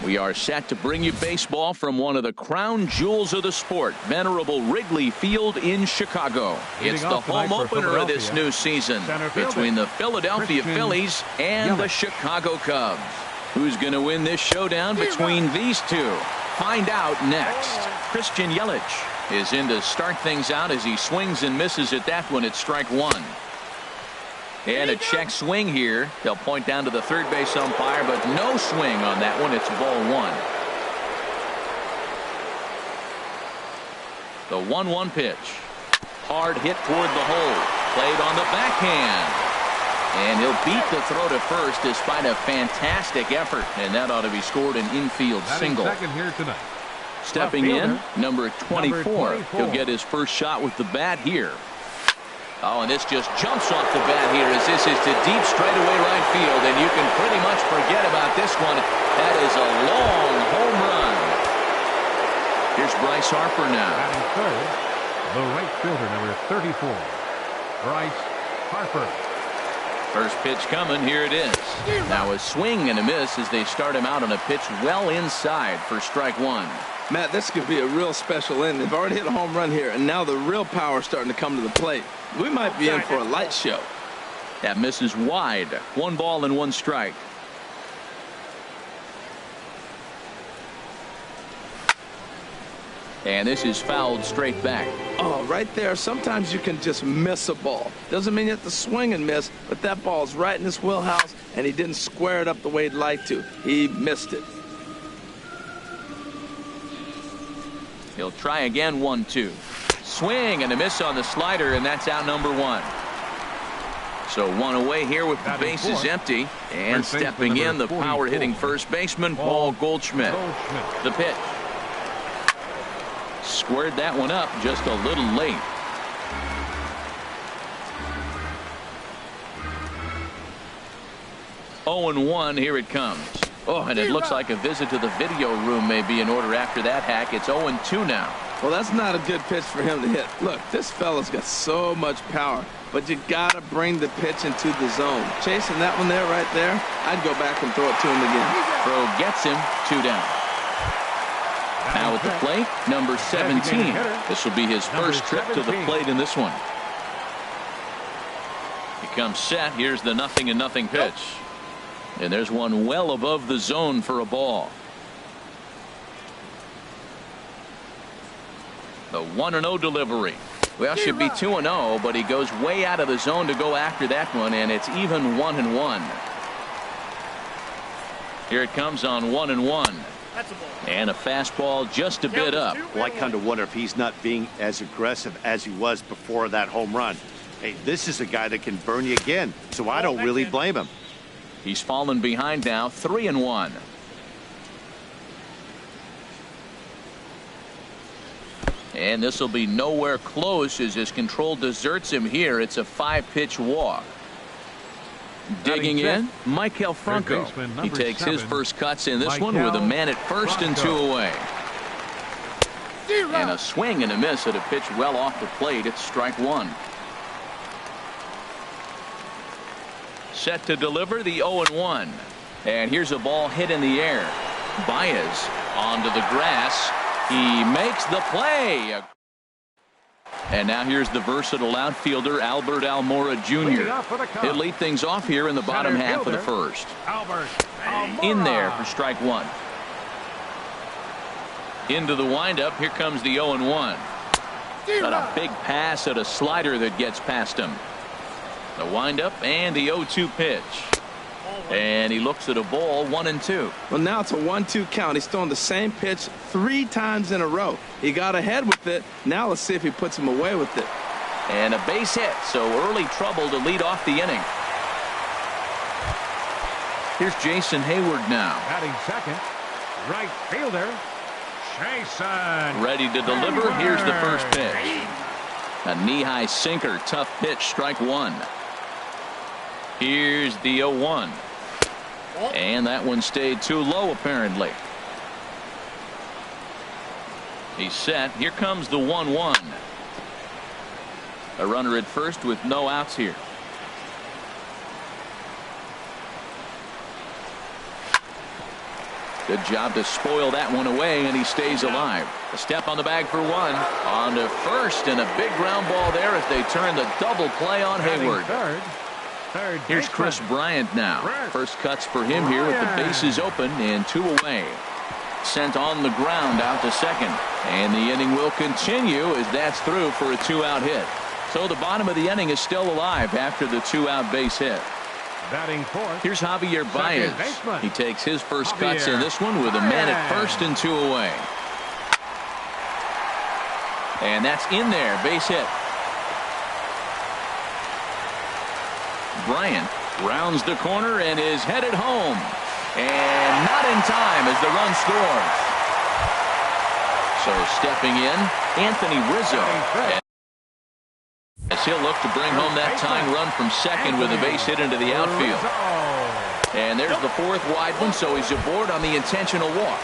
We are set to bring you baseball from one of the crown jewels of the sport, venerable Wrigley Field in Chicago. It's the home opener of this new season between the Philadelphia Phillies and the Chicago Cubs. Who's going to win this showdown between these two? Find out next. Christian Yelich is in to start things out as he swings and misses at that one at strike one. And a check swing here. They'll point down to the third base umpire, but no swing on that one. It's ball one. The 1-1 pitch. Hard hit toward the hole. Played on the backhand. And he'll beat the throw to first despite a fantastic effort. And that ought to be scored an infield single. Second here tonight. Stepping in, number 24. He'll get his first shot with the bat here. Oh, and this just jumps off the bat here as this is to deep straightaway right field, and you can pretty much forget about this one. That is a long home run. Here's Bryce Harper now. Batting third, the right fielder, number 34, Bryce Harper. First pitch coming. Here it is. Now a swing and a miss as they start him out on a pitch well inside for strike one. Matt, this could be a real special inning. They've already hit a home run here, and now the real power is starting to come to the plate. We might be in for a light show. That misses wide. 1 ball and 1 strike. And this is fouled straight back. Oh, right there. Sometimes you can just miss a ball. Doesn't mean you have to swing and miss, but that ball's right in his wheelhouse, and he didn't square it up the way he'd like to. He missed it. He'll try again. 1-2. Swing and a miss on the slider, and that's out number 1. So 1 away here with the bases empty. And stepping in, the power hitting first baseman, Paul Goldschmidt. The pitch. Squared that one up just a little late. Oh, and 1. Here it comes. Oh, and it looks like a visit to the video room may be in order after that hack. It's 0-2 now. Well, that's not a good pitch for him to hit. Look, this fella's got so much power, but you got to bring the pitch into the zone. Chasing that one there, right there, I'd go back and throw it to him again. Throw gets him. 2 down. Now at the plate, number 17. This will be his first trip to the plate in this one. He comes set. Here's the 0-0 pitch. And there's one well above the zone for a ball. The 1-0 delivery. Well, should be 2-0, but he goes way out of the zone to go after that one, and it's even 1-1. Here it comes on 1-1. And a fastball just a bit up. Well, I kind of wonder if he's not being as aggressive as he was before that home run. Hey, this is a guy that can burn you again, so I don't really blame him. He's fallen behind now, 3-1. And this will be nowhere close as his control deserts him here. It's a 5-pitch walk. Digging in, Maikel Franco. He takes his first cuts in this one with a man at first and 2 away. And a swing and a miss at a pitch well off the plate. It's strike 1. Set to deliver the 0-1. And here's a ball hit in the air. Baez onto the grass. He makes the play. And now here's the versatile outfielder Albert Almora Jr. He'll lead things off here in the bottom half of the first. In there for strike 1. Into the windup. Here comes the 0-1. Got a big pass at a slider that gets past him. The windup and the 0-2 pitch. And he looks at a ball. 1-2. Well, now it's a 1-2 count. He's throwing the same pitch 3 times in a row. He got ahead with it. Now let's see if he puts him away with it. And a base hit. So early trouble to lead off the inning. Here's Jason Hayward now. Batting second, right fielder, Jason. Ready to deliver. Here's the first pitch. A knee-high sinker. Tough pitch. Strike 1. Here's the 0-1. And that one stayed too low apparently. He's set. Here comes the 1-1. A runner at first with no outs here. Good job to spoil that one away, and he stays alive. A step on the bag for one. On to first, and a big ground ball there as they turn the double play on Hayward. Here's Chris Bryant now. First cuts for him here with the bases open and 2 away. Sent on the ground out to second. And the inning will continue as that's through for a 2-out hit. So the bottom of the inning is still alive after the 2-out base hit. Batting fourth. Here's Javier Baez. He takes his first cuts in this one with a man at first and 2 away. And that's in there. Base hit. Bryant rounds the corner and is headed home. And not in time as the run scores. So stepping in, Anthony Rizzo. As he'll look to bring home that tying run from second with a base hit into the outfield. And there's the 4th wide one, so he's aboard on the intentional walk.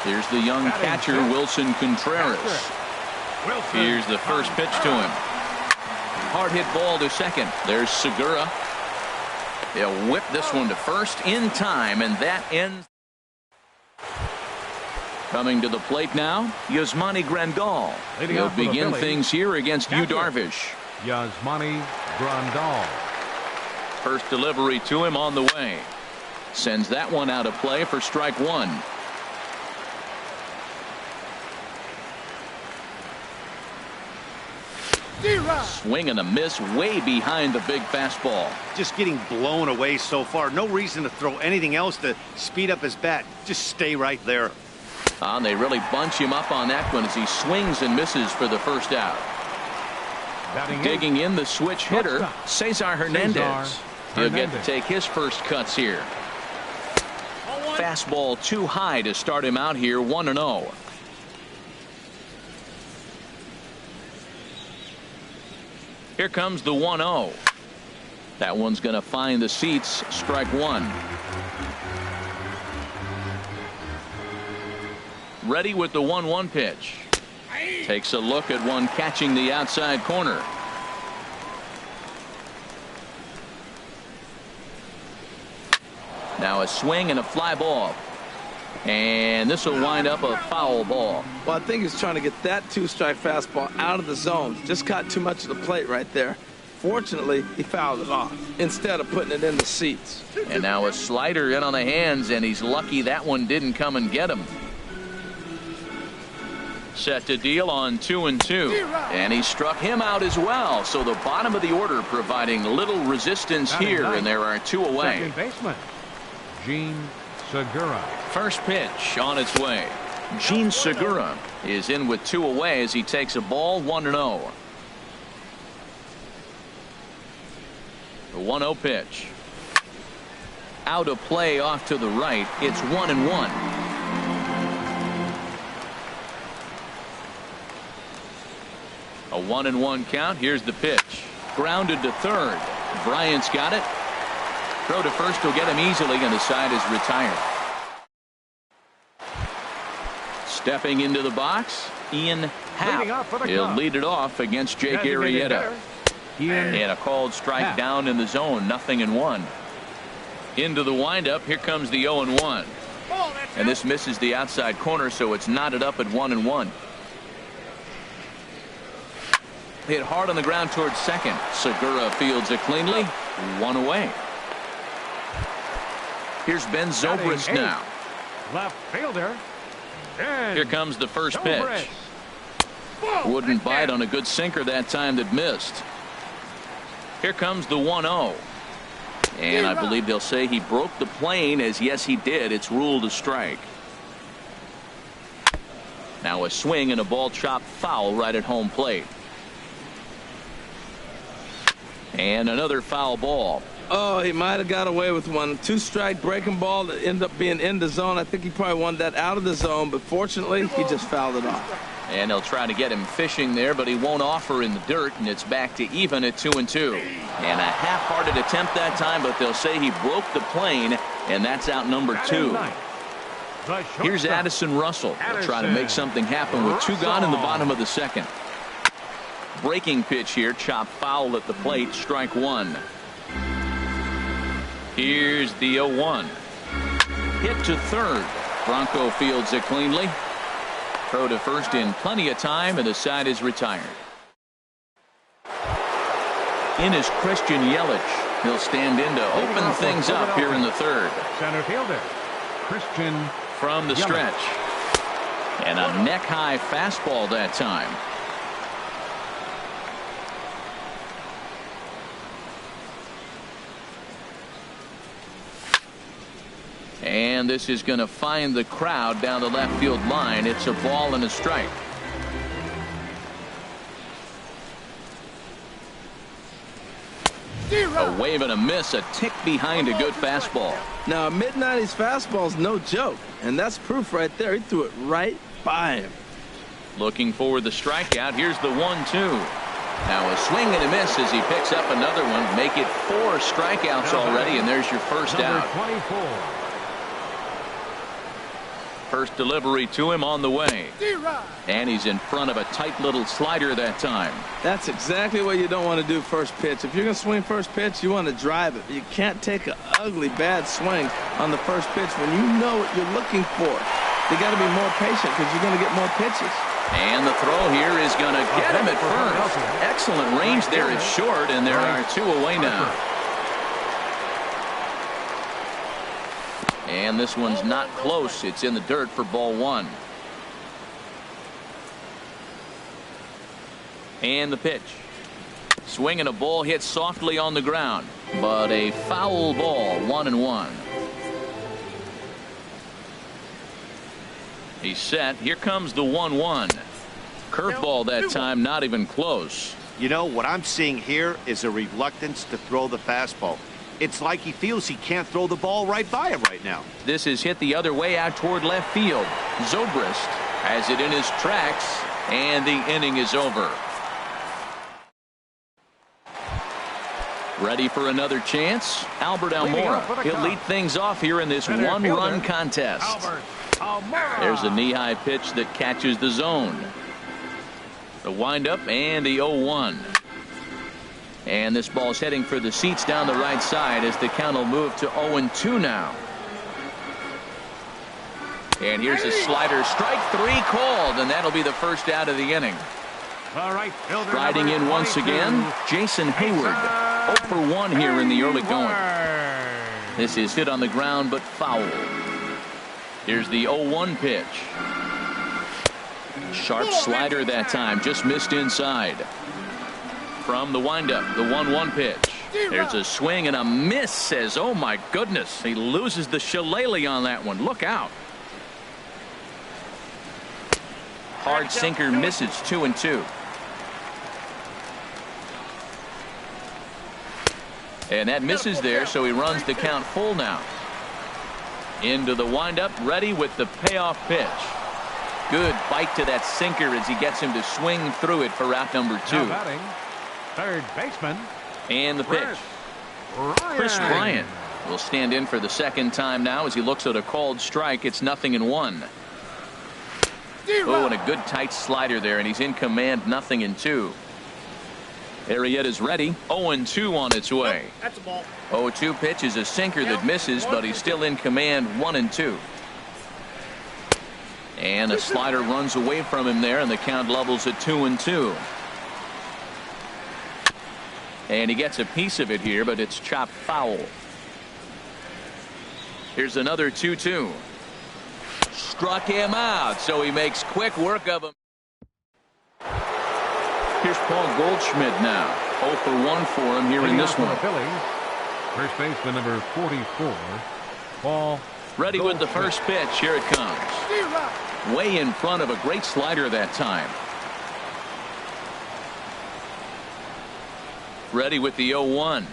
Here's the young catcher, Wilson Contreras. Here's the first pitch to him. Hard hit ball to second. There's Segura. They'll whip this one to first in time, and that ends. Coming to the plate now, Yasmani Grandal. He'll begin things here against Yu Darvish. Yasmani Grandal. First delivery to him on the way. Sends that one out of play for strike 1. Swing and a miss way behind the big fastball. Just getting blown away so far. No reason to throw anything else to speed up his bat. Just stay right there. And they really bunch him up on that one as he swings and misses for the first out. Digging in the switch hitter, Cesar Hernandez. He'll get to take his first cuts here. Fastball too high to start him out here, 1-0. Here comes the 1-0. That one's going to find the seats, strike 1. Ready with the 1-1 pitch. Takes a look at one catching the outside corner. Now a swing and a fly ball. And this will wind up a foul ball. Well, I think he's trying to get that 2-strike fastball out of the zone. Just caught too much of the plate right there. Fortunately, he fouled it off instead of putting it in the seats. And now a slider in on the hands, and he's lucky that one didn't come and get him. Set to deal on 2-2. And he struck him out as well. So the bottom of the order providing little resistance here, and there are 2 away. Second baseman, Gene Segura. First pitch on its way. Gene Segura is in with 2 away as he takes a ball, 1-0. The 1-0 pitch. Out of play off to the right. It's 1-1. A 1-1 count. Here's the pitch. Grounded to third. Bryant's got it. Throw to first will get him easily, and the side is retired. Stepping into the box, Ian Happ. He'll lead it off against Jake Arrieta. And a called strike down in the zone, 0-1. Into the windup, here comes the 0-1. And this misses the outside corner, so it's knotted up at 1-1. Hit hard on the ground towards second. Segura fields it cleanly. 1 away. Here's Ben Zobrist now. Left fielder. Here comes the first pitch. Wouldn't bite on a good sinker that time that missed. Here comes the 1-0. And I believe they'll say he broke the plane, as yes he did. It's ruled a strike. Now a swing and a ball chopped foul right at home plate. And another foul ball. Oh, he might have got away with one. 2-strike breaking ball that ended up being in the zone. I think he probably wanted that out of the zone, but fortunately he just fouled it off. And they'll try to get him fishing there, but he won't offer in the dirt, and it's back to even at 2-2. And a half-hearted attempt that time, but they'll say he broke the plane, and that's out number 2. Here's Addison Russell. They'll try to make something happen with 2 gone in the bottom of the second. Breaking pitch here, chopped foul at the plate, strike 1. Here's the 0-1. hit to third. Bronco fields it cleanly. Throw to first in plenty of time, and the side is retired. In is Christian Yelich. He'll stand in to open things up here in the third. Center fielder, Christian from the stretch. And a neck-high fastball that time. And this is going to find the crowd down the left field line. It's a ball and a strike. A wave and a miss, a tick behind a good fastball. Now, a mid-90s fastball is no joke, and that's proof right there. He threw it right by him. Looking for the strikeout. Here's the 1-2. Now a swing and a miss as he picks up another one. Make it 4 strikeouts already, and there's your first out. 24. First delivery to him on the way. And he's in front of a tight little slider that time. That's exactly what you don't want to do first pitch. If you're going to swing first pitch, you want to drive it. You can't take an ugly, bad swing on the first pitch when you know what you're looking for. You got to be more patient because you're going to get more pitches. And the throw here is going to get him at first. Excellent range there. It's short, and there are 2 away now. And this one's not close. It's in the dirt for ball 1. And the pitch. Swinging a ball hit softly on the ground, but a foul ball. 1-1. He's set. Here comes the 1-1. Curveball that time, not even close. You know, what I'm seeing here is a reluctance to throw the fastball. It's like he feels he can't throw the ball right by him right now. This is hit the other way out toward left field. Zobrist has it in his tracks, and the inning is over. Ready for another chance? Albert Almora. He'll lead things off here in this one-run contest. There's a knee-high pitch that catches the zone. The windup and the 0-1. And this ball's heading for the seats down the right side as the count will move to 0-2 now. And here's a slider. Strike 3 called, and that'll be the first out of the inning. All right, riding in once again, Jason Hayward. 0 for 1 here in the early going. This is hit on the ground but foul. Here's the 0-1 pitch. Sharp slider that time, just missed inside. From the windup, the 1-1 pitch. There's a swing and a miss. Says, oh my goodness, he loses the shillelagh on that one. Look out. Hard sinker misses. 2-2. And that misses there, so he runs the count full now. Into the windup, ready with the payoff pitch. Good bite to that sinker as he gets him to swing through it for out number 2. Now batting, third baseman. And the pitch. Chris Bryant will stand in for the second time now as he looks at a called strike. It's 0-1. Oh, and a good tight slider there, and he's in command. 0-2. Arrieta's ready. 0-2 on its way. That's a ball. 0-2 pitch is a sinker that misses, but he's still in command. 1-2. And a slider runs away from him there, and the count levels at 2-2. And he gets a piece of it here, but it's chopped foul. Here's another 2-2. Struck him out, so he makes quick work of him. Here's Paul Goldschmidt now. 0 for 1 for him here in this one. First baseman number 44, Paul. Ready with the first pitch. Here it comes. Way in front of a great slider that time. Ready with the 0-1.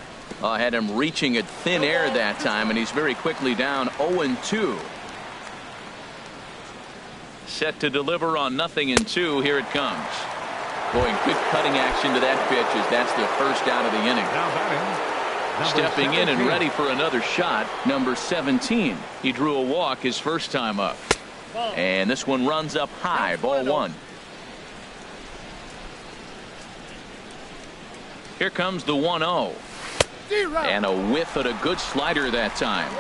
Had him reaching at thin air that time, and he's very quickly down. 0-2. Set to deliver on 0-2. Here it comes. Boy, good cutting action to that pitch as that's the first out of the inning. Stepping in and ready for another shot, number 17. He drew a walk his first time up. And this one runs up high. Ball 1. Here comes the 1-0. And a whiff at a good slider that time.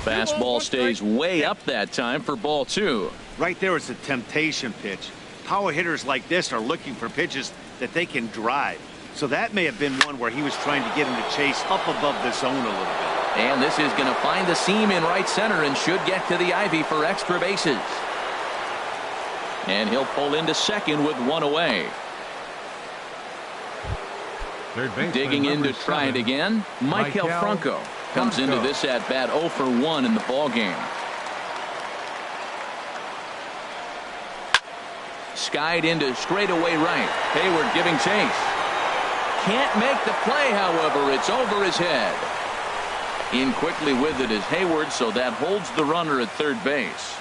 Fastball stays way up that time for ball 2. Right there is a temptation pitch. Power hitters like this are looking for pitches that they can drive. So that may have been one where he was trying to get him to chase up above the zone a little bit. And this is going to find the seam in right center and should get to the ivy for extra bases. And he'll pull into second with one away. Digging in to try it again, Michael Franco comes into this at bat 0 for 1 in the ball game. Skied into straightaway right. Hayward giving chase. Can't make the play, however. It's over his head. In quickly with it is Hayward, so that holds the runner at third base.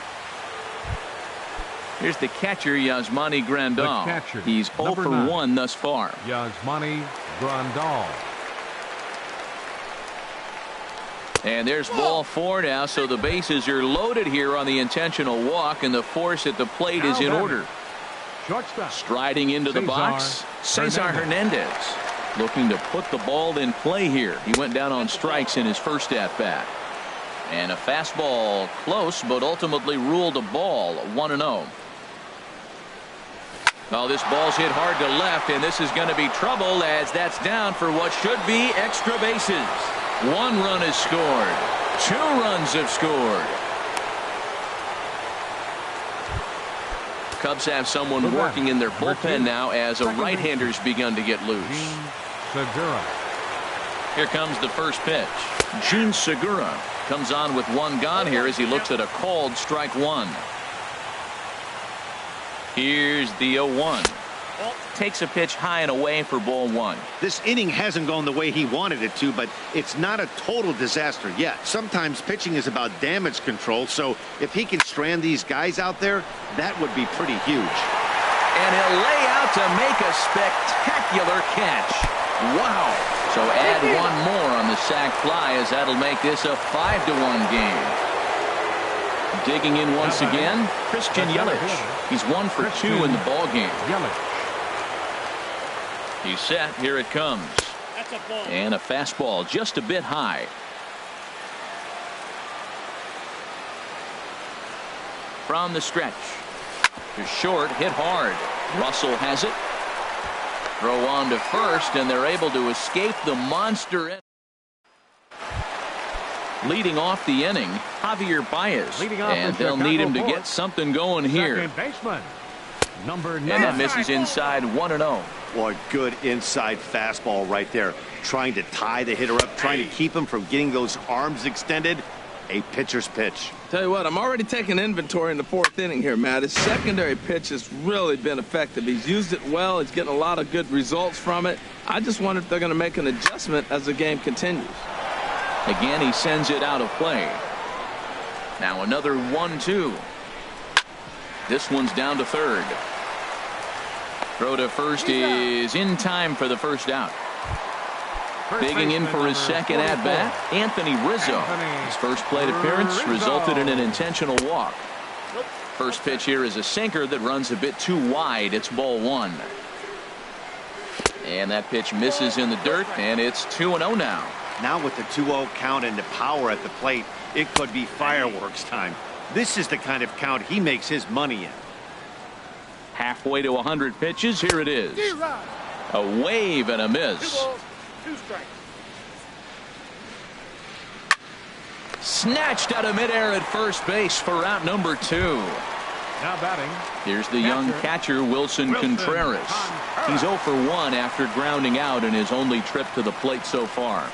Here's the catcher, Yasmani Grandal. He's 0 for 1 thus far. Yasmani Grandal. And there's ball 4 now, so the bases are loaded here on the intentional walk, and the force at the plate is in order. Striding into the box, Cesar Hernandez. Looking to put the ball in play here. He went down on strikes in his first at-bat. And a fastball close, but ultimately ruled a ball, 1-0. Well, this ball's hit hard to left, and this is going to be trouble as that's down for what should be extra bases. 1 run is scored. 2 runs have scored. Cubs have someone working in their bullpen now as a right-hander's begun to get loose. Here comes the first pitch. Gene Segura comes on with 1 gone here as he looks at a called strike 1. Here's the 0-1. Takes a pitch high and away for ball 1. This inning hasn't gone the way he wanted it to, but it's not a total disaster yet. Sometimes pitching is about damage control, so if he can strand these guys out there, that would be pretty huge. And he'll lay out to make a spectacular catch. Wow. So add 1 more on the sac fly as that'll make this a 5-1 game. Digging in once again, Christian Yelich. He's 1 for 2 in the ball game. He's set. Here it comes. And a fastball just a bit high. From the stretch. To short, hit hard. Russell has it. Throw on to first, and they're able to escape the monster. Leading off the inning, Javier Baez. And they'll need him to get something going here. And that misses inside 1-0. Boy, good inside fastball right there. Trying to tie the hitter up, trying to keep him from getting those arms extended. A pitcher's pitch. Tell you what, I'm already taking inventory in the 4th inning here, Matt. His secondary pitch has really been effective. He's used it well. He's getting a lot of good results from it. I just wonder if they're going to make an adjustment as the game continues. Again, he sends it out of play. Now another 1-2. This one's down to third. Throw to first is in time for the first out. Digging in for his second at-bat, Anthony Rizzo. His first plate appearance resulted in an intentional walk. First pitch here is a sinker that runs a bit too wide. It's ball 1. And that pitch misses in the dirt, and it's 2-0 now. Now with the 2-0 count and the power at the plate, it could be fireworks time. This is the kind of count he makes his money in. Halfway to 100 pitches. Here it is. A wave and a miss. 2 strikes. Snatched out of midair at first base for out number 2. Now batting. Here's the young catcher, Wilson Contreras. He's 0 for 1 after grounding out in his only trip to the plate so far.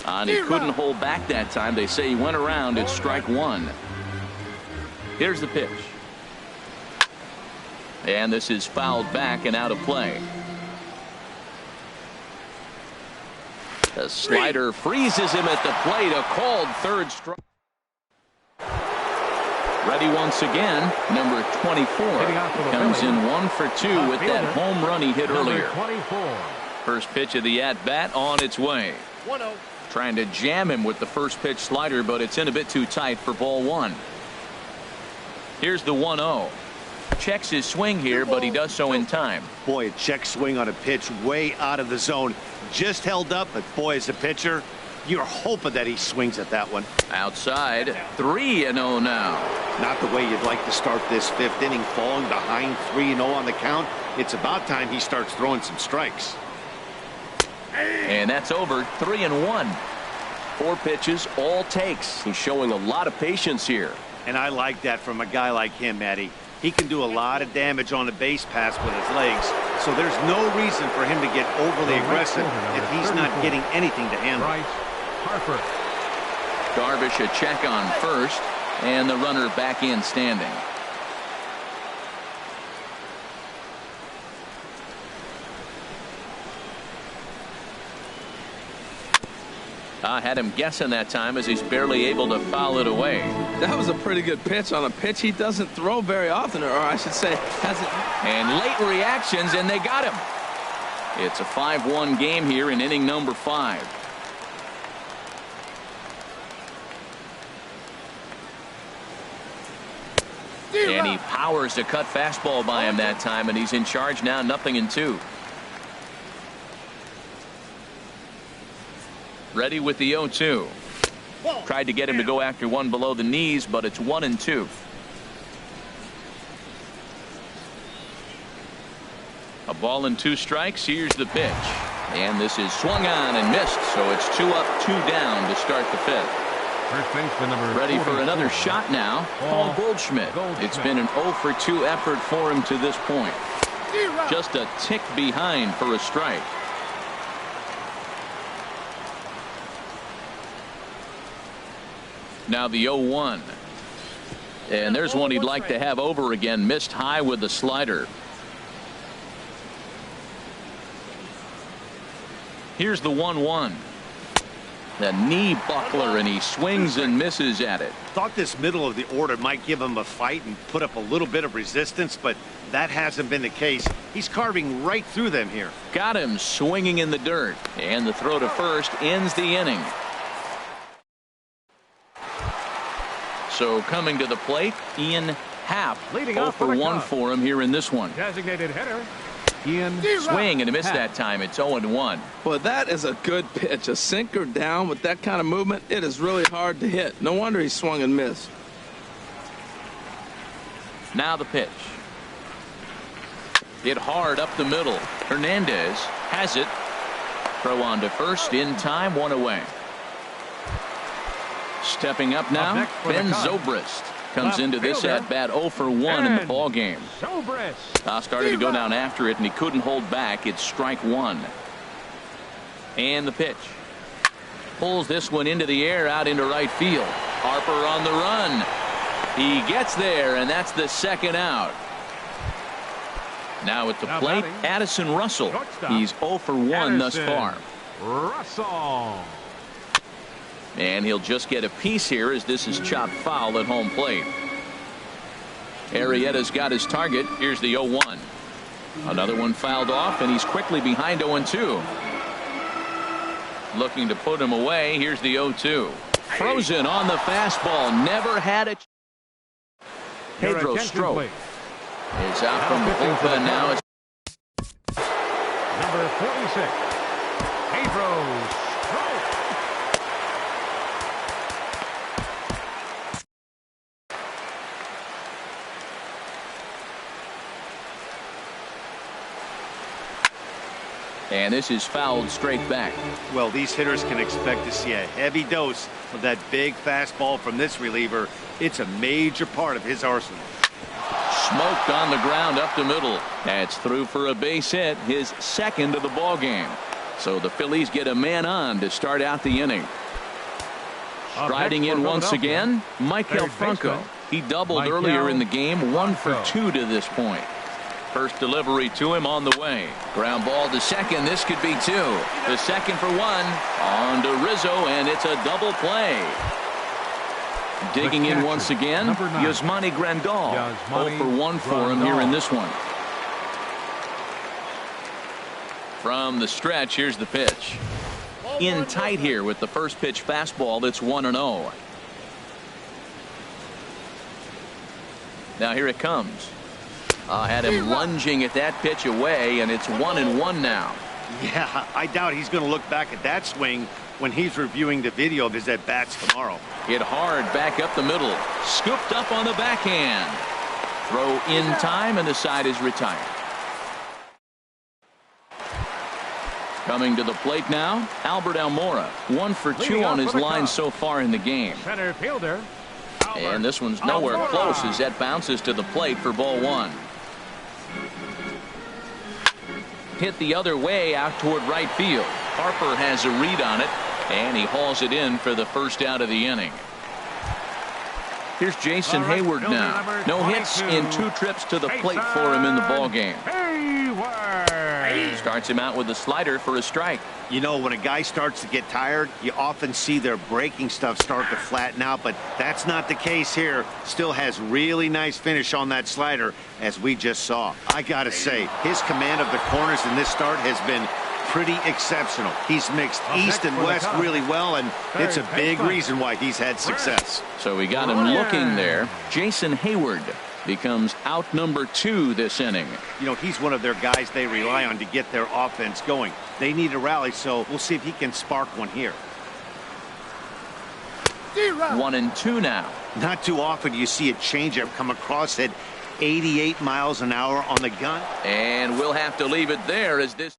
And he couldn't hold back that time. They say he went around at strike 1. Here's the pitch. And this is fouled back and out of play. The slider freezes him at the plate. A called third strike. Ready once again. Number 24 comes in 1 for 2 with that home run he hit earlier. First pitch of the at-bat on its way. 1-0. Trying to jam him with the first pitch slider, but it's in a bit too tight for ball 1. Here's the 1-0. Checks his swing here, but he does so in time. Boy, a check swing on a pitch way out of the zone. Just held up, but boy, as a pitcher, You're hoping that he swings at that one. Outside, 3-0 now. Not the way you'd like to start this 5th inning, falling behind 3-0 on the count. It's about time he starts throwing some strikes. And that's over. 3-1. 4 pitches, all takes. He's showing a lot of patience here. And I like that from a guy like him, Matty. He can do a lot of damage on the base pass with his legs, so there's no reason for him to get overly aggressive if he's not getting anything to handle. Harper. Darvish a check on first, and the runner back in standing. Had him guessing that time as he's barely able to foul it away. That was a pretty good pitch on a pitch he doesn't throw very often, or I should say hasn't. And late reactions, and they got him. It's a 5-1 game here in inning number 5. And he powers the cut fastball by him that time, and he's in charge now, 0-2. Ready with the 0-2. Tried to get him to go after one below the knees, but it's 1-2. A ball and 2 strikes. Here's the pitch. And this is swung on and missed, so it's 2 up, 2 down to start the 5th. First baseman number Ready for 44. another shot now. Paul Goldschmidt. It's been an 0-for-2 effort for him to this point. Just a tick behind for a strike. Now the 0-1. And there's one he'd like to have over again. Missed high with the slider. Here's the 1-1. The knee buckler, and he swings and misses at it. Thought this middle of the order might give him a fight and put up a little bit of resistance, but that hasn't been the case. He's carving right through them here. Got him swinging in the dirt. And the throw to first ends the inning. So coming to the plate, Ian Happ. 0-for-1 for him here in this one. Designated hitter, Ian. Swing and a miss that time. It's 0-1. Well, that is a good pitch. A sinker down with that kind of movement, it is really hard to hit. No wonder he swung and missed. Now the pitch. Hit hard up the middle. Hernandez has it. Throw on to first in time, 1 away. Stepping up now, Ben Zobrist comes into this at bat 0-for-1 in the ball game. Started to go down after it, and he couldn't hold back. It's strike 1. And the pitch. Pulls this one into the air, out into right field. Harper on the run. He gets there, and that's the 2nd out. Now at the plate, Addison Russell. He's 0-for-1 thus far. Russell. And he'll just get a piece here as this is chopped foul at home plate. Arrieta's got his target. Here's the 0-1. Another one fouled off, and he's quickly behind 0-2. Looking to put him away. Here's the 0-2. Frozen on the fastball. Never had it. Pedro Strop is out from the bullpen now. Number 46, Pedro Strop. And this is fouled straight back. Well, these hitters can expect to see a heavy dose of that big fastball from this reliever. It's a major part of his arsenal. Smoked on the ground up the middle. That's through for a base hit, his 2nd of the ball game. So the Phillies get a man on to start out the inning. Striding in once again, Michael Franco. He doubled earlier in the game, 1 for 2 to this point. First delivery to him on the way. Ground ball to second. This could be 2. The 2nd for 1. On to Rizzo, and it's a double play. Digging in once again, Yasmani Grandal. 0-for-1 for him here in this one. From the stretch, here's the pitch. In tight here with the first pitch fastball. That's 1-0. Now here it comes. Had him lunging at that pitch away, and it's 1-1 now. Yeah, I doubt he's going to look back at that swing when he's reviewing the video of his at-bats tomorrow. Hit hard back up the middle. Scooped up on the backhand. Throw in time, and the side is retired. Coming to the plate now, Albert Almora. 1 for 2 on his line so far in the game. Center fielder. And this one's nowhere close as that bounces to the plate for ball 1. Hit the other way out toward right field. Harper has a read on it, and he hauls it in for the first out of the inning. Here's Jason Hayward now. No hits in 2 trips to the plate for him in the ballgame. Starts him out with a slider for a strike. You know, when a guy starts to get tired, you often see their breaking stuff start to flatten out, but that's not the case here. Still has really nice finish on that slider, as we just saw. I gotta say, his command of the corners in this start has been pretty exceptional. He's mixed east and west really well, and it's a big reason why he's had success. So we got him looking there. Jason Hayward becomes out number 2 this inning. You know, he's one of their guys they rely on to get their offense going. They need a rally, so we'll see if he can spark one here. 1-2 now. Not too often you see a changeup come across at 88 miles an hour on the gun. And we'll have to leave it there as this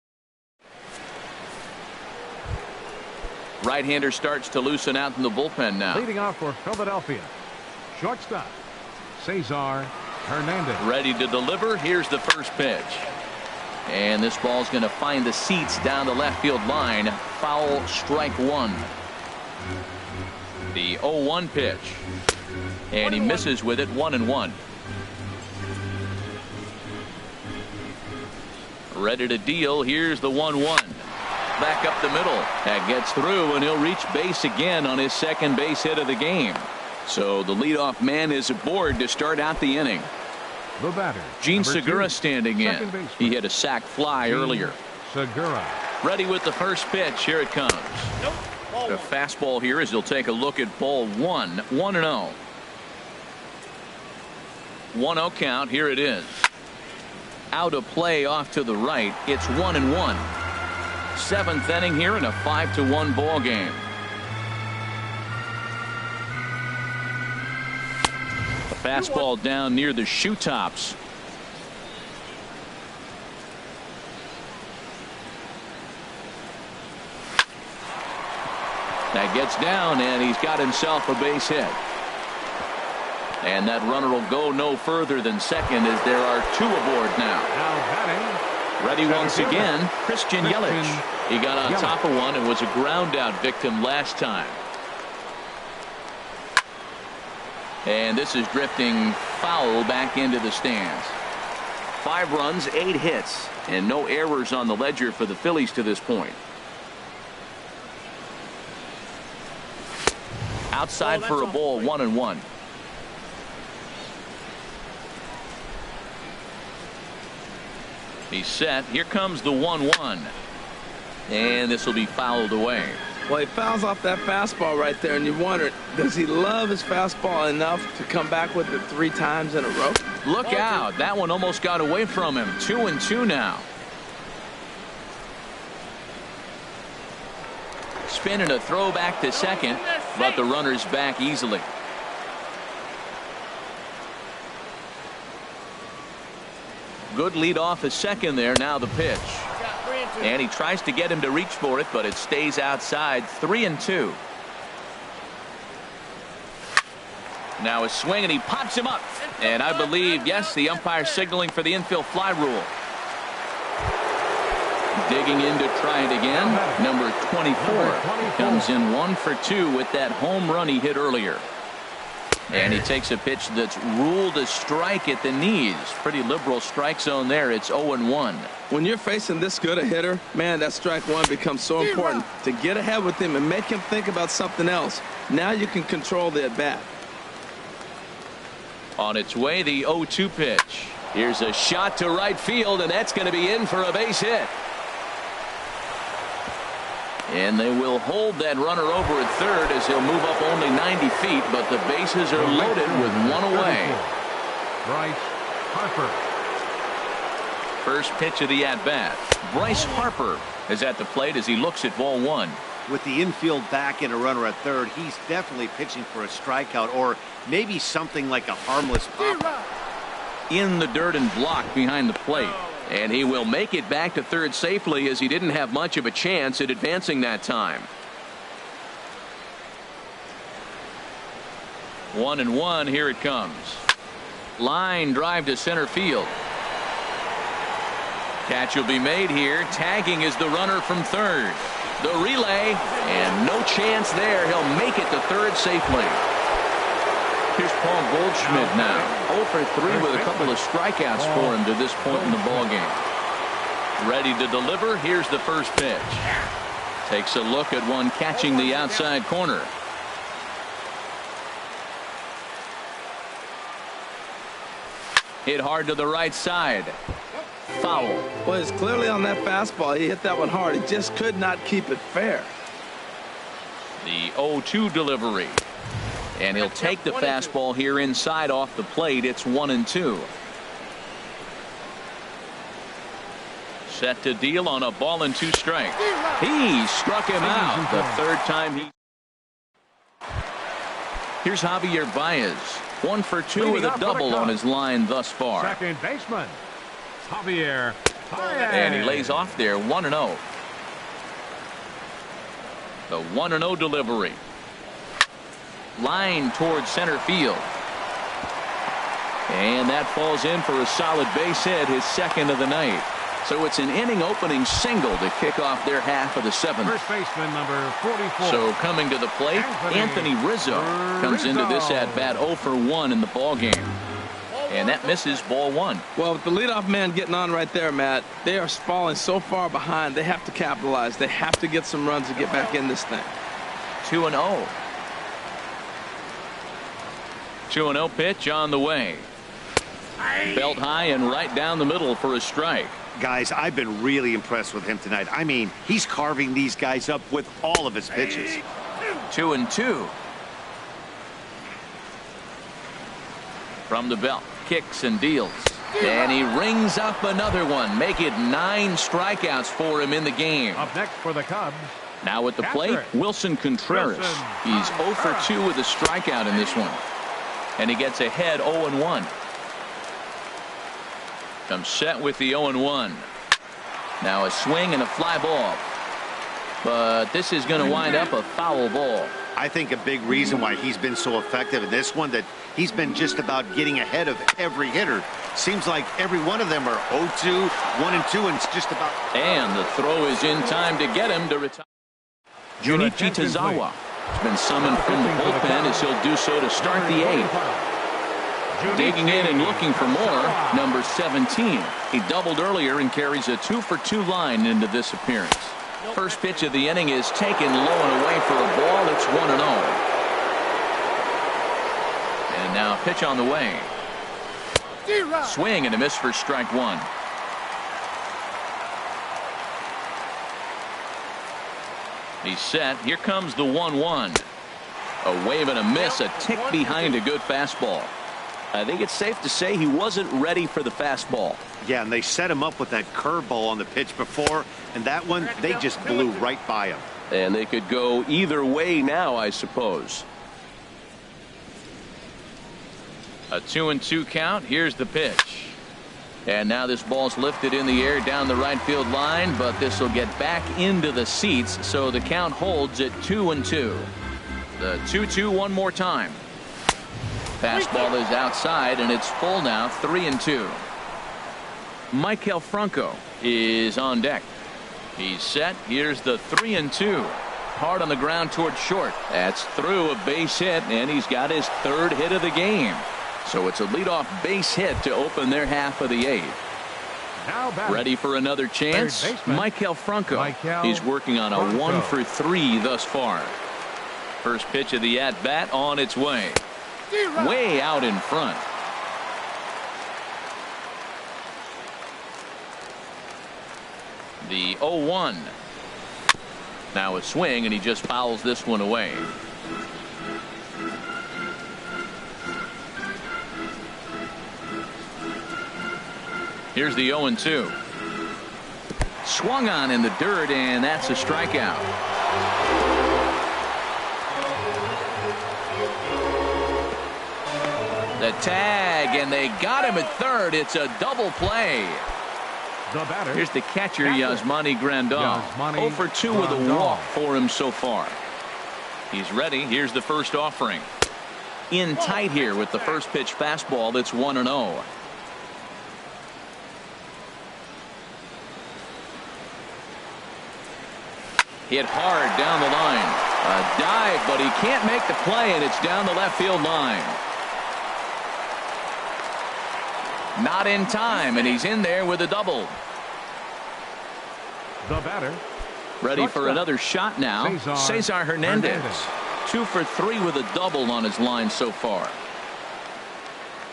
right-hander starts to loosen out in the bullpen now. Leading off for Philadelphia, shortstop Cesar Hernandez. Ready to deliver. Here's the first pitch. And this ball's going to find the seats down the left field line. Foul, strike 1. The 0-1 pitch. And he misses with it. 1-1. Ready to deal. Here's the 1-1. Back up the middle. That gets through, and he'll reach base again on his second base hit of the game. So the leadoff man is aboard to start out the inning. The batter, Gene Segura standing in. He hit a sac fly earlier. Segura. Ready with the first pitch. Here it comes. The fastball here as he'll take a look at ball 1. 1-0. 1-0 count. Here it is. Out of play off to the right. It's 1-1. 7th inning here in a 5-1 ball game. A fastball down near the shoe tops. That gets down, and he's got himself a base hit. And that runner will go no further than second as there are 2 aboard now. Ready once again, Christian Yelich. He got on top of one and was a ground out victim last time. And this is drifting foul back into the stands. 5 runs, 8 hits, and no errors on the ledger for the Phillies to this point. Outside for a ball, 1-1. He's set. Here comes the 1-1. And this will be fouled away. Well, he fouls off that fastball right there, and you wonder, does he love his fastball enough to come back with it 3 times in a row? Look out. That one almost got away from him. 2-2 now. Spinning a throw back to second, but the runner's back easily. Good lead off his second there. Now the pitch. And he tries to get him to reach for it, but it stays outside. 3-2. Now a swing, and he pops him up. And I believe, yes, the umpire signaling for the infield fly rule. Digging in to try it again. Number 24 comes in 1 for 2 with that home run he hit earlier. And he takes a pitch that's ruled a strike at the knees. Pretty liberal strike zone there. It's 0-1. When you're facing this good a hitter, man, that strike 1 becomes so important to get ahead with him and make him think about something else. Now you can control the at bat. On its way, the 0-2 pitch. Here's a shot to right field, and that's going to be in for a base hit. And they will hold that runner over at third as he'll move up only 90 feet, but the bases are loaded with 1 away. Bryce Harper. First pitch of the at-bat. Bryce Harper is at the plate as he looks at ball 1. With the infield back and a runner at third, he's definitely pitching for a strikeout or maybe something like a harmless pop. In the dirt and blocked behind the plate. And he will make it back to third safely, as he didn't have much of a chance at advancing that time. 1-1, here it comes. Line drive to center field. Catch will be made here. Tagging is the runner from third. The relay, and no chance there. He'll make it to third safely. Here's Paul Goldschmidt now. 0 for 3 with a couple of strikeouts for him to this point in the ballgame. Ready to deliver. Here's the first pitch. Takes a look at one catching the outside corner. Hit hard to the right side. Foul. Well, it's clearly on that fastball. He hit that one hard. He just could not keep it fair. The 0-2 delivery. And he'll take the fastball here inside off the plate. It's 1-2. Set to deal on a ball and 2 strikes. He struck him out the third time he. Here's Javier Baez. 1 for 2 with a double on his line thus far. Second baseman, Javier Baez. And he lays off there, 1-0. The 1-0 delivery. Line towards center field. And that falls in for a solid base hit, his second of the night. So it's an inning opening single to kick off their half of the 7th. First baseman number 44. So coming to the plate, Anthony Rizzo comes into this at bat 0 for 1 in the ball game. And that misses, ball 1. Well, with the leadoff man getting on right there, Matt, they are falling so far behind. They have to capitalize. They have to get some runs to get back in this thing. 2-0. 2-0 pitch on the way. Belt high and right down the middle for a strike. Guys, I've been really impressed with him tonight. I mean, he's carving these guys up with all of his pitches. 2-2. From the belt, kicks and deals. And he rings up another one. Make it 9 strikeouts for him in the game. Up next for the Cubs. Now at the plate, Wilson Contreras. He's 0 for 2 with a strikeout in this one. And he gets ahead 0-1. Comes set with the 0-1. Now a swing and a fly ball. But this is going to wind up a foul ball. I think a big reason why he's been so effective in this one, that he's been just about getting ahead of every hitter. Seems like every one of them are 0-2, 1-2, and it's just about. And the throw is in time to get him to retire. Junichi Tazawa has been summoned from the bullpen, as he'll do so to start the 8th. Digging in and looking for more, number 17. He doubled earlier and carries a 2 for 2 line into this appearance. First pitch of the inning is taken low and away for a ball. It's 1-0. And now pitch on the way. Swing and a miss for strike 1. He's set. Here comes the 1-1. A wave and a miss, a tick behind a good fastball. I think it's safe to say he wasn't ready for the fastball. Yeah, and they set him up with that curveball on the pitch before, and that one, they just blew right by him. And they could go either way now, I suppose. A 2-2 count. Here's the pitch. And now this ball's lifted in the air down the right field line, but this will get back into the seats, so the count holds at 2-2. The 2-2 one more time. Fastball is outside, and it's full now, 3-2. Maikel Franco is on deck. He's set. Here's the 3-2. Hard on the ground toward short. That's through, a base hit, and he's got his 3rd hit of the game. So it's a leadoff base hit to open their half of the 8th. Ready for another chance? Maikel Franco. He's working on a 1 for 3 thus far. First pitch of the at-bat on its way. Way out in front. The 0-1. Now a swing, and he just fouls this one away. Here's the 0-2. Swung on in the dirt, and that's a strikeout. The tag, and they got him at third. It's a double play. The batter. Here's the catcher, Yasmani Grandal. 0 for 2 with a walk for him so far. He's ready. Here's the first offering. In tight here with the first pitch fastball. That's 1-0. Hit hard down the line. A dive, but he can't make the play, and it's down the left field line. Not in time, and he's in there with a double. The batter. Ready for another shot now. Cesar Hernandez. 2 for 3 with a double on his line so far.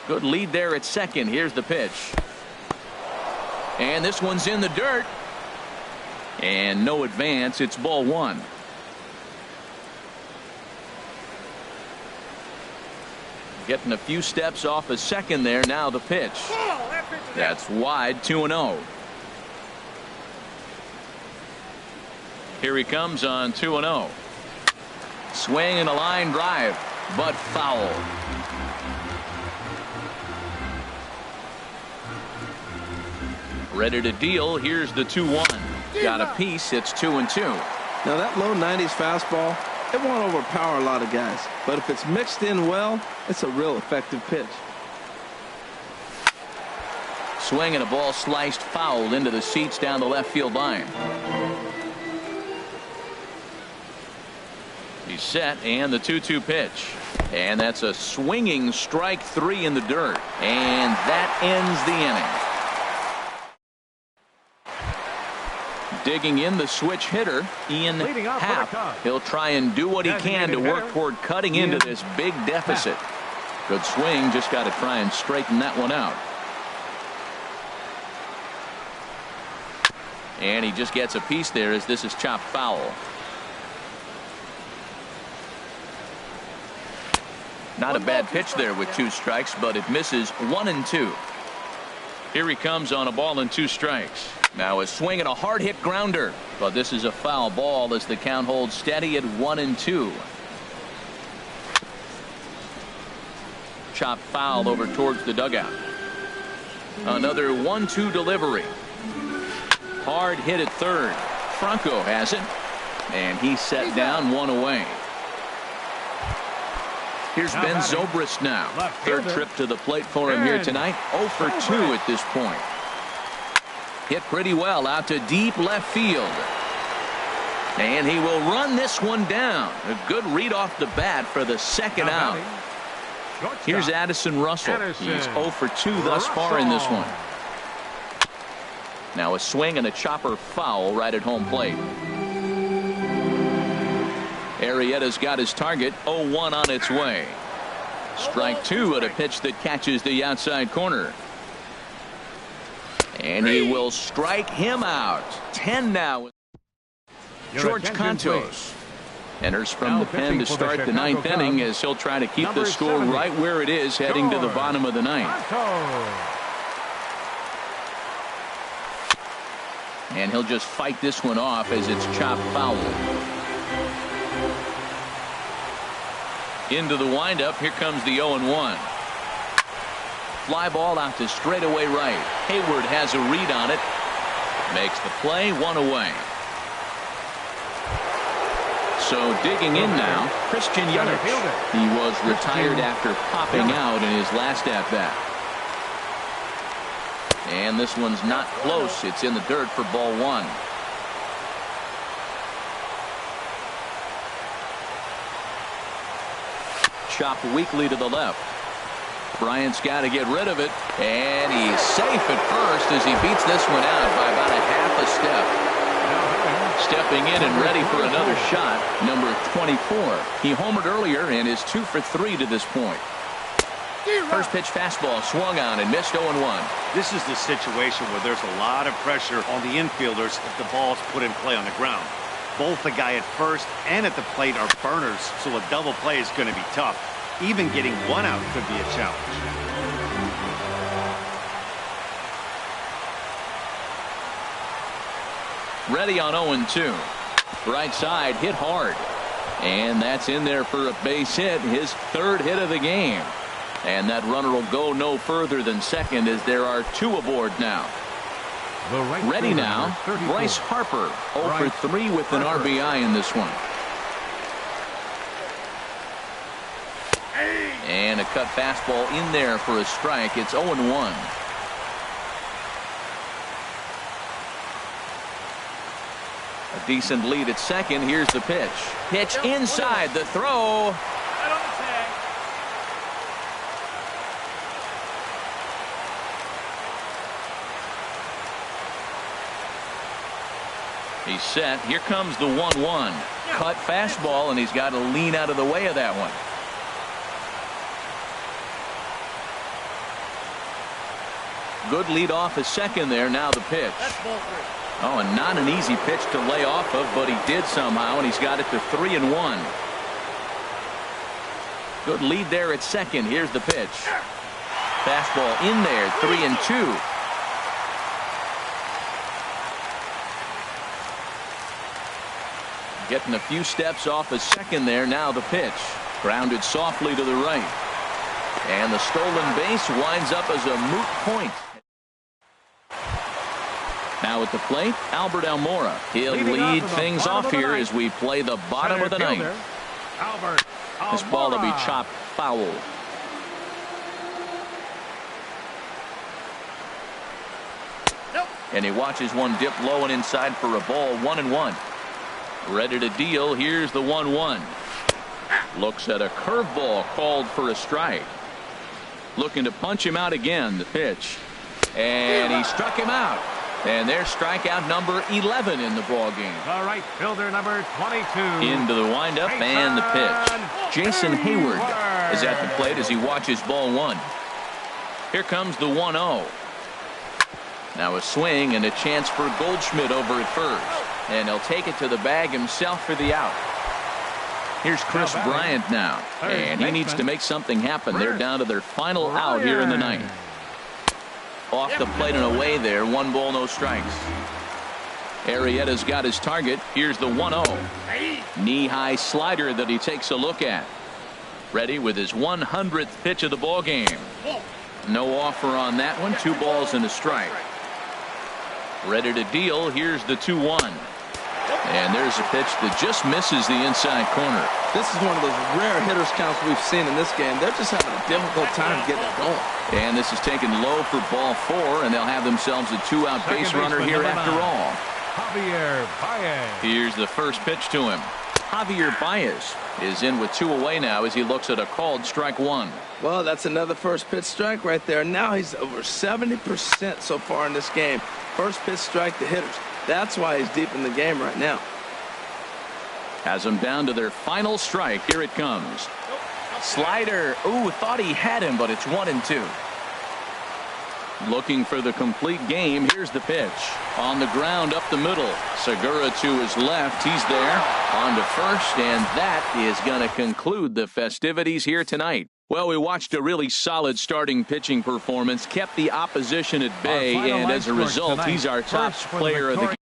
Good lead there at second. Here's the pitch. And this one's in the dirt. And no advance. It's ball 1. Getting a few steps off a second there. Now the pitch. That's wide. 2-0. Here he comes on 2-0. Swing and a line drive, but foul. Ready to deal. Here's the 2-1. Got a piece. It's 2-2. Now that low 90s fastball, it won't overpower a lot of guys, but if it's mixed in well, it's a real effective pitch. Swing and a ball sliced foul into the seats down the left field line. He's set, and the 2-2 pitch. And that's a swinging strike 3 in the dirt. And that ends the inning. Digging in the switch hitter, Ian Happ. He'll try and do what he can to work toward cutting into this big deficit. Good swing, just got to try and straighten that one out. And he just gets a piece there as this is chopped foul. Not a bad pitch there with 2 strikes, but it misses 1-2. Here he comes on a ball and 2 strikes. Now a swing and a hard hit grounder, but this is a foul ball as the count holds steady at 1-2. Chop foul over towards the dugout. Another 1-2 delivery. Hard hit at third. Franco has it, and he's set down 1 away. Here's Ben Zobrist now. Third trip to the plate for him here tonight. 0 for 2 at this point. Hit pretty well out to deep left field. And he will run this one down. A good read off the bat for the second out. Here's Addison Russell. He's 0 for 2 thus far in this one. Now a swing and a chopper foul right at home plate. Arrieta's got his target. 0-1 on its way. Strike 2 at a pitch that catches the outside corner. And he will strike him out. 10 now. George Cantos enters from the pen to start the 9th inning as he'll try to keep the score right where it is heading to the bottom of the 9th. And he'll just fight this one off as it's chopped foul. Into the windup. Here comes the 0-1. Fly ball out to straightaway right. Hayward has a read on it. Makes the play. 1 away. So digging in now, Christian Yelich. He was retired after popping out in his last at bat. And this one's not close. It's in the dirt for ball 1. Chopped weakly to the left. Bryant's got to get rid of it, and he's safe at first as he beats this one out by about a half a step. Stepping in and ready for another shot, number 24. He homered earlier and is 2 for 3 to this point. First pitch fastball swung on and missed. 0-1. This is the situation where there's a lot of pressure on the infielders if the ball's put in play on the ground. Both the guy at first and at the plate are burners, so a double play is going to be tough. Even getting 1 out could be a challenge. Ready on 0-2. Right side hit hard. And that's in there for a base hit. His 3rd hit of the game. And that runner will go no further than second as there are 2 aboard now. Ready now, Bryce Harper, 0 for 3 with an RBI in this one. And a cut fastball in there for a strike. It's 0-1. A decent lead at second. Here's the pitch. Pitch inside. The throw. He's set. Here comes the 1-1. Cut fastball, and he's got to lean out of the way of that one. Good lead off a second there. Now the pitch. Oh, and not an easy pitch to lay off of, but he did somehow, and he's got it to 3-1. Good lead there at second. Here's the pitch. Fastball in there, 3-2. Getting a few steps off a second there. Now the pitch. Grounded softly to the right. And the stolen base winds up as a moot point. Now at the plate, Albert Almora. He'll lead things off here as we play the bottom of the ninth. This ball will be chopped foul. And he watches one dip low and inside for a ball. 1-1. Ready to deal. Here's the 1-1. Looks at a curveball called for a strike. Looking to punch him out again. The pitch. And he struck him out. And there's strikeout number 11 in the ball game. The right fielder, number 22. Into the windup and the pitch. Jason Hayward is at the plate as he watches ball 1. Here comes the 1-0. Now a swing and a chance for Goldschmidt over at first. And he'll take it to the bag himself for the out. Here's Chris Bryant now. And he needs to make something happen. They're down to their final out here in the ninth. Off the plate and away there. 1 ball, no strikes. Arrieta's got his target. Here's the 1-0. Knee-high slider that he takes a look at. Ready with his 100th pitch of the ball game. No offer on that one. 2 balls and a strike. Ready to deal. Here's the 2-1. And there's a pitch that just misses the inside corner. This is one of those rare hitters counts we've seen in this game. They're just having a difficult time getting it going. And this is taken low for ball 4, and they'll have themselves a 2-out base runner here after all. Javier Baez. Here's the first pitch to him. Javier Baez is in with 2 away now as he looks at a called strike 1. Well, that's another first pitch strike right there. Now he's over 70% so far in this game. First pitch strike to hitters. That's why he's deep in the game right now. Has them down to their final strike. Here it comes. Slider. Ooh, thought he had him, but it's 1-2. Looking for the complete game. Here's the pitch. On the ground up the middle. Segura to his left. He's there. On to first, and that is going to conclude the festivities here tonight. Well, we watched a really solid starting pitching performance, kept the opposition at bay, and as a result, he's our top player of the game.